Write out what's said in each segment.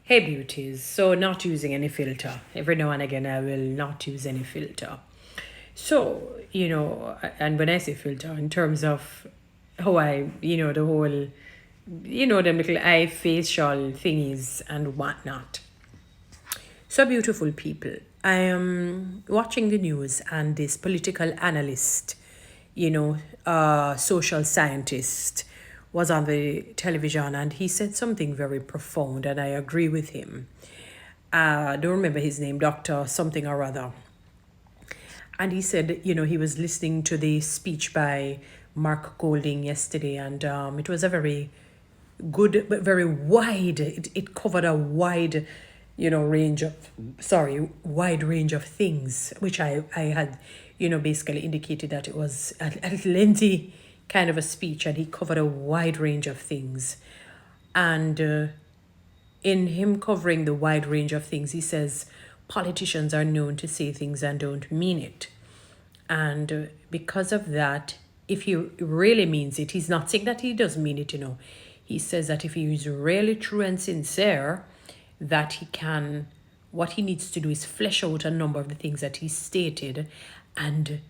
Hey beauties, so not using any filter. Every now and again, I will not use any filter. So, and when I say filter, in terms of how the whole, them little eye facial thingies and whatnot. So, beautiful people, I am watching the news and this political analyst, social scientist, was on the television and he said something very profound, and I agree with him. I don't remember his name, Dr. something or other. And he said, he was listening to the speech by Mark Golding yesterday, and it was a very good but very wide. It covered a wide, wide range of things, which I had, basically indicated that it was a lengthy kind of a speech, and he covered a wide range of things. And in him covering the wide range of things, he says politicians are known to say things and don't mean it. And because of that, if he really means it, he's not saying that he doesn't mean it, He says that if he is really true and sincere, that what he needs to do is flesh out a number of the things that he stated and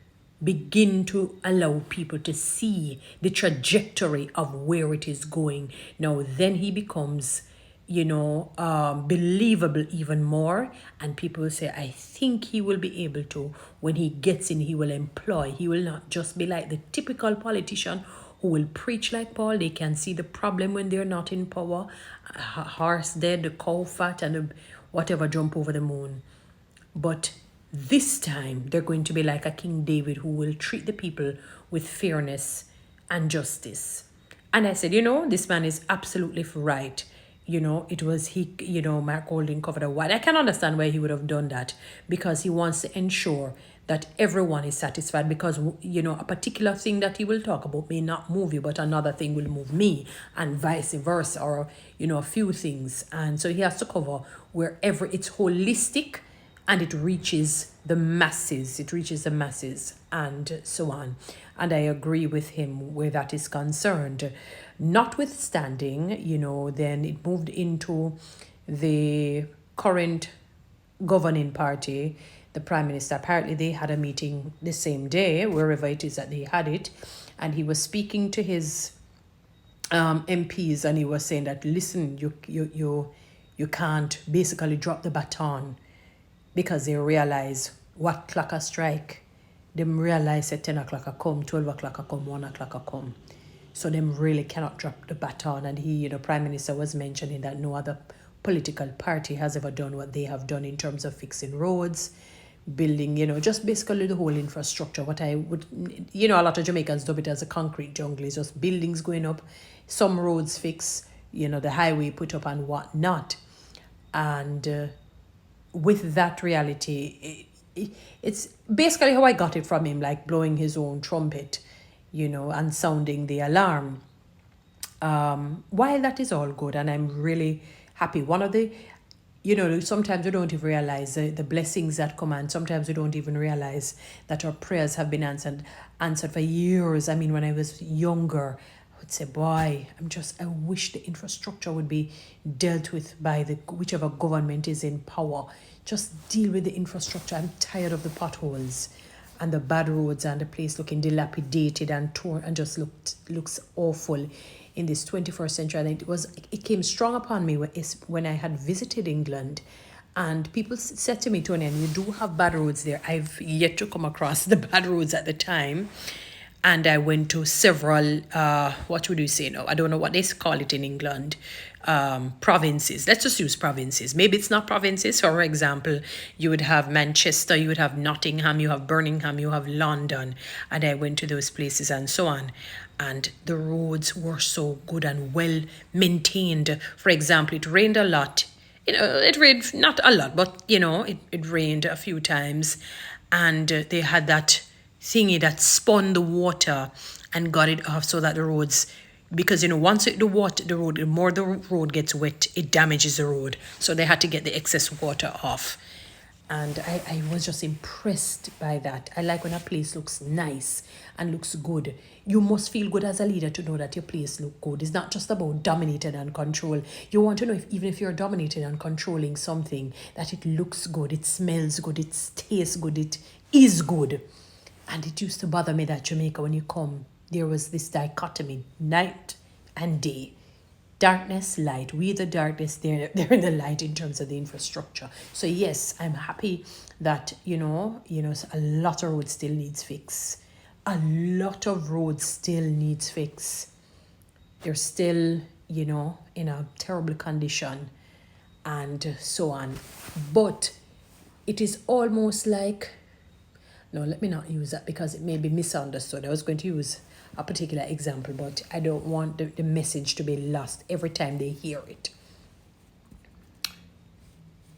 begin to allow people to see the trajectory of where it is going. Now, then he becomes believable even more, and people will say, I think he will be able to, when he gets in, he will not just be like the typical politician who will preach like Paul. They can see the problem when they're not in power. A horse dead, the cow fat, and whatever jump over the moon. But this time, they're going to be like a King David who will treat the people with fairness and justice. And I said, this man is absolutely right. It was Mark Golding covered a wide. I can understand why he would have done that, because he wants to ensure that everyone is satisfied, because, a particular thing that he will talk about may not move you, but another thing will move me, and vice versa, or, a few things. And so he has to cover wherever it's holistic and it reaches the masses. And so on. And I agree with him where that is concerned. Notwithstanding, then it moved into the current governing party, the prime minister. Apparently they had a meeting the same day, wherever it is that they had it, and he was speaking to his MPs, and he was saying that, listen, you can't basically drop the baton, because they realize what clock a strike. Them realize at 10 o'clock a come, 12 o'clock a come, 1 o'clock a come. So them really cannot drop the baton. And he, Prime Minister was mentioning that no other political party has ever done what they have done in terms of fixing roads, building, just basically the whole infrastructure. What I would, a lot of Jamaicans dub it as a concrete jungle. It's just buildings going up, some roads fixed, the highway put up and whatnot. And with that reality, it's basically how I got it from him, like blowing his own trumpet, and sounding the alarm. While that is all good, and I'm really happy. One of the, sometimes we don't even realize the blessings that come, and sometimes we don't even realize that our prayers have been answered for years. I mean, when I was younger, I would say, boy, I wish the infrastructure would be dealt with by whichever government is in power. Just deal with the infrastructure. I'm tired of the potholes and the bad roads and the place looking dilapidated and torn and just looks awful in this 21st century. And it came strong upon me when I had visited England, and people said to me, Toni-Ann, you do have bad roads there. I've yet to come across the bad roads at the time. And I went to several, what would you say now? I don't know what they call it in England. Provinces. Let's just use provinces. Maybe it's not provinces. For example, you would have Manchester, you would have Nottingham, you have Birmingham, you have London. And I went to those places and so on. And the roads were so good and well maintained. For example, it rained a lot. It rained not a lot, but, it rained a few times. And they had that thingy that spun the water and got it off so that the roads, because once the more the road gets wet, it damages the road. So they had to get the excess water off. And I was just impressed by that. I like when a place looks nice and looks good. You must feel good as a leader to know that your place looks good. It's not just about dominating and control. You want to know, if even if you're dominating and controlling something, that it looks good, it smells good, it tastes good, it is good. And it used to bother me that Jamaica, when you come, there was this dichotomy, night and day. Darkness, light. We the darkness, they're in the light in terms of the infrastructure. So yes, I'm happy that, a lot of roads still needs fix. A lot of roads still needs fix. They're still, in a terrible condition and so on. But it is almost like, no, let me not use that because it may be misunderstood. I was going to use a particular example, but I don't want the message to be lost every time they hear it.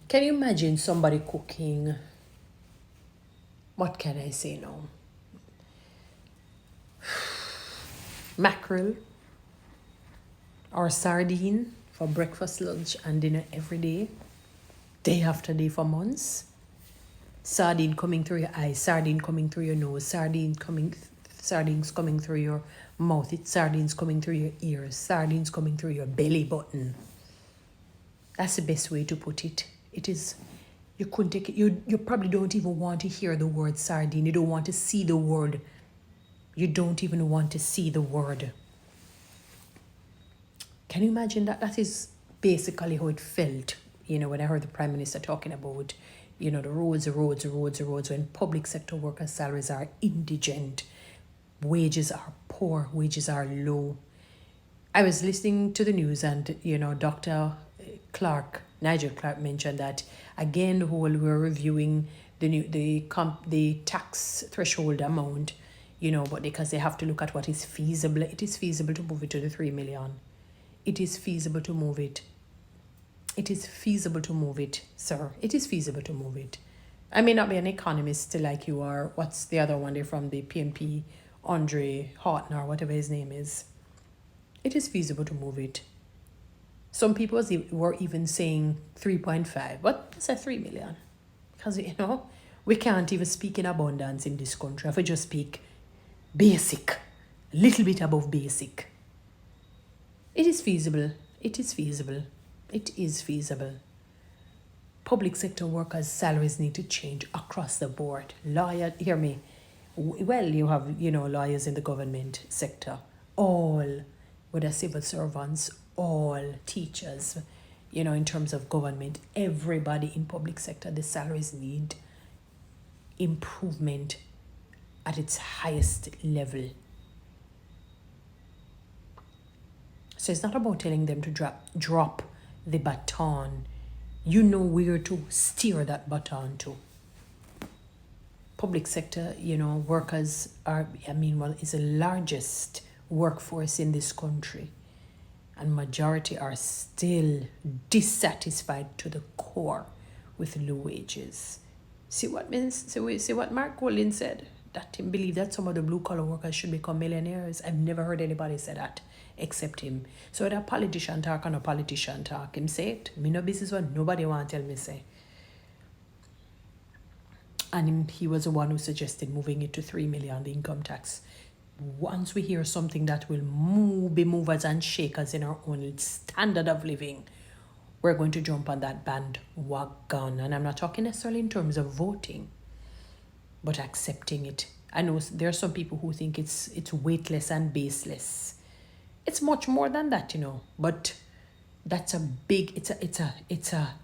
Can you imagine somebody cooking, what can I say now? Mackerel or sardine for breakfast, lunch, and dinner every day after day for months. Sardine coming through your eyes, sardine coming through your nose, sardines coming through your mouth, it's sardines coming through your ears, sardines coming through your belly button. That's the best way to put it. It is, you couldn't take it, you probably don't even want to hear the word sardine. You don't want to see the word. You don't even want to see the word. Can you imagine that? That is basically how it felt, when I heard the Prime Minister talking about, the roads, when public sector workers' salaries are indigent, wages are poor, wages are low. I was listening to the news and, Dr. Nigel Clark mentioned that, again, we're reviewing the tax threshold amount, but because they have to look at what is feasible. It is feasible to move it to the 3 million. It is feasible to move it. It is feasible to move it, sir. It is feasible to move it. I may not be an economist like you are. What's the other one? They're from the PNP, Andre Horton or whatever his name is. It is feasible to move it. Some people were even saying 3.5, but it's a 3 million. Because, we can't even speak in abundance in this country. If we just speak basic, a little bit above basic. It is feasible. It is feasible. It is feasible. Public sector workers' salaries need to change across the board. Lawyer, hear me. Well, you have, lawyers in the government sector. All, whether civil servants, all teachers, in terms of government, everybody in public sector, the salaries need improvement at its highest level. So it's not about telling them to drop the baton. You know where to steer that baton to. Public sector, workers is the largest workforce in this country. And majority are still dissatisfied to the core with low wages. See what Mark Goldin said? That him believe that some of the blue collar workers should become millionaires. I've never heard anybody say that except him. So whether a politician talk or no politician talk, him say it. Me no business what nobody want to tell me say. And he was the one who suggested moving it to 3 million, the income tax. Once we hear something that will be movers and shakers in our own standard of living, we're going to jump on that bandwagon. And I'm not talking necessarily in terms of voting, but accepting it. I know there are some people who think it's weightless and baseless. It's much more than that, But that's it's a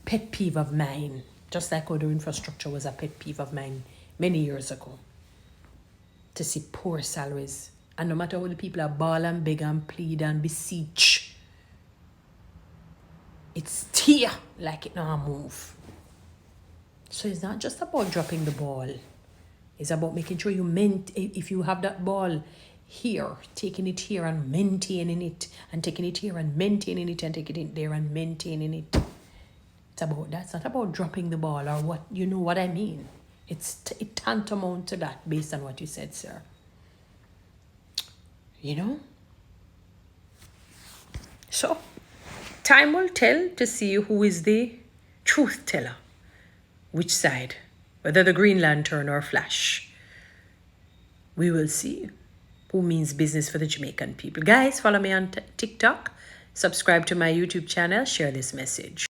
pet peeve of mine. Just like how the infrastructure was a pet peeve of mine many years ago. To see poor salaries. And no matter how the people are bawl and beg and plead and beseech, it's tear like it now move. So it's not just about dropping the ball. It's about making sure if you have that ball here, taking it here and maintaining it, and taking it here and maintaining it, and taking it there and maintaining it. It's about that. It's not about dropping the ball or what, you know what I mean. It's tantamount to that based on what you said, sir. So, time will tell to see who is the truth teller. which side, whether the Green Lantern or Flash. We will see who means business for the Jamaican people. Guys, follow me on TikTok, subscribe to my YouTube channel, share this message.